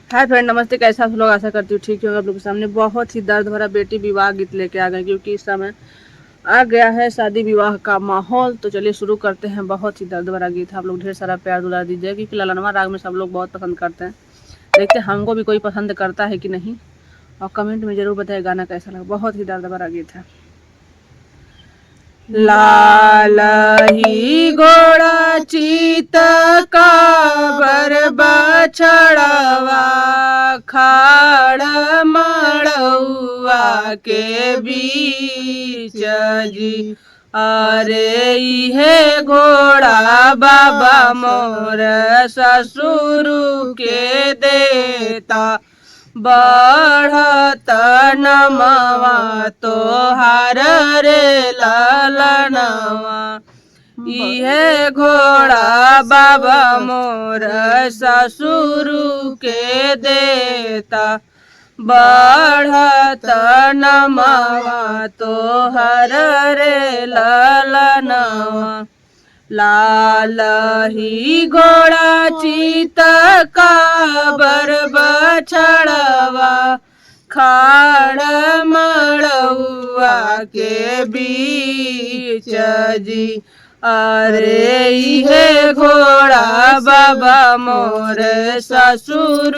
Hi friend, नमस्ते। कैसा आप लोग? आशा करती हूँ ठीक होगा। आप लोग के सामने बहुत ही दर्द भरा बेटी विवाह गीत लेके आ गए, क्योंकि इस समय आ गया है शादी विवाह का माहौल। तो चलिए शुरू करते हैं। बहुत ही दर्द भरा गीत है। आप लोग ढेर सारा प्यार दुला दीजिए, क्योंकि ललनवा राग में सब लोग बहुत पसंद करते हैं। देखते हैं हमको भी कोई पसंद करता है कि नहीं, और कमेंट में जरूर बताइए गाना कैसा लगा। बहुत ही दर्द भरा गीत है। लाल ही घोड़ा चीत काबर बछड़वा खाड़ मड़ौआ के बीच जी। अरे इहे घोड़ा बाबा मोर ससुर के देता बढ़त नमवा तोहार रे ललनवा। इहे घोड़ा बाबा मोर ससुर के देता बढ़त नमवा तोहार रे ललनवा। लाल ही घोड़ा चीत काबर बछड़वा खाड़ मड़ौआ के बीच जी। अरे इहे घोड़ा बाबा मोर ससुर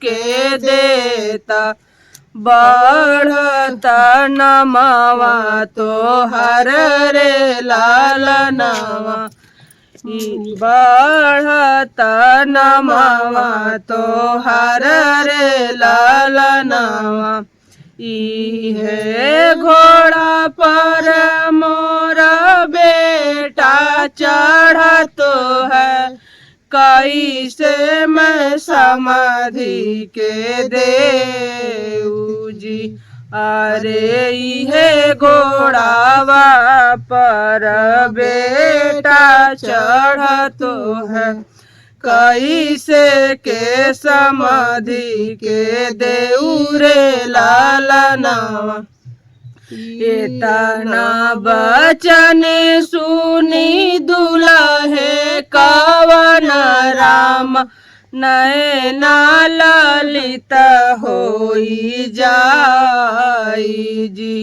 के देता बढ़त नमवा तोहर रे ललनवा। बढ़त नमवा तोहर रे ललनवा। इहे घोड़ा पर मोर बेटा चढ़त है, कैसे मैं समाधि के देऊ जी। अरे इहे घोड़ावा पर बेटा चढ़त है, कैसे के समाधि के देऊ रे ललनवा। इतना बचन सुनी दुल्हे कवन राम नैना ललित होई जाई जी।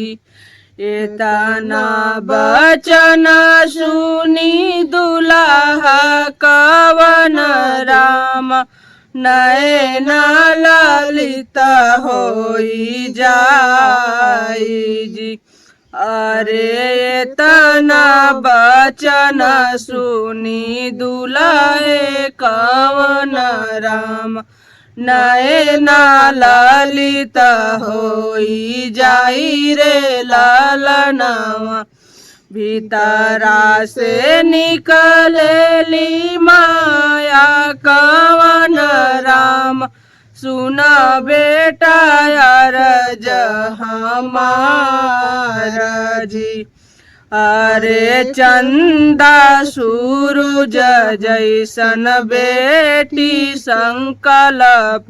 इतना बचन सुनी दुल्हा कवन राम नैना ललित होई जाई जी। अरे इतना बचन सुनी दुल्हे कवन राम नैना ललित होई जाई रे ललनवा। भीतरा से निकलेली माया कवन राम सुना बेटा अरज हमारा जी। अरे चंदा सूरज जैसन बेटी संकल्प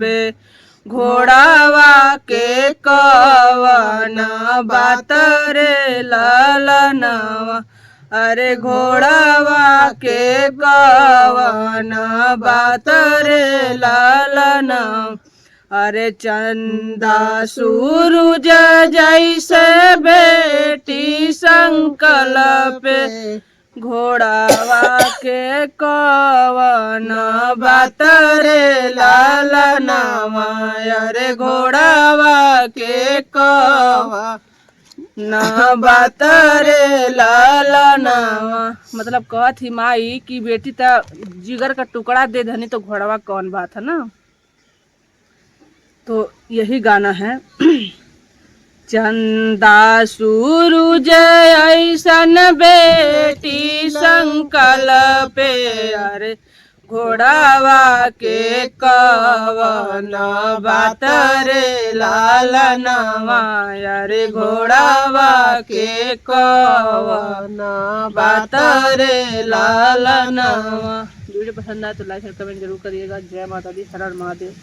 घोड़ावा के कवना बात रे ललनवा। अरे घोड़ावा के कवना बात रे ललनवा। अरे चंदा सूरज जैसे बेटी संकल्प घोड़ावा के कवन बात रे ललनवा। अरे घोड़ावा के कवन बात रे ललनवा। मतलब कहत ही माई की बेटी तो जिगर का टुकड़ा दे धनी, तो घोड़ावा कौन बात है ना। तो यही गाना है। चंदा सूरज ऐसन बेटी संकल्प अरे घोड़ावा के कवन बात रे ललनवा। अरे घोड़ावा के कवन बात रे ललनवा। वीडियो पसंद आए तो लाइक और कमेंट जरूर करिएगा। जय माता दी, हर हर महादेव।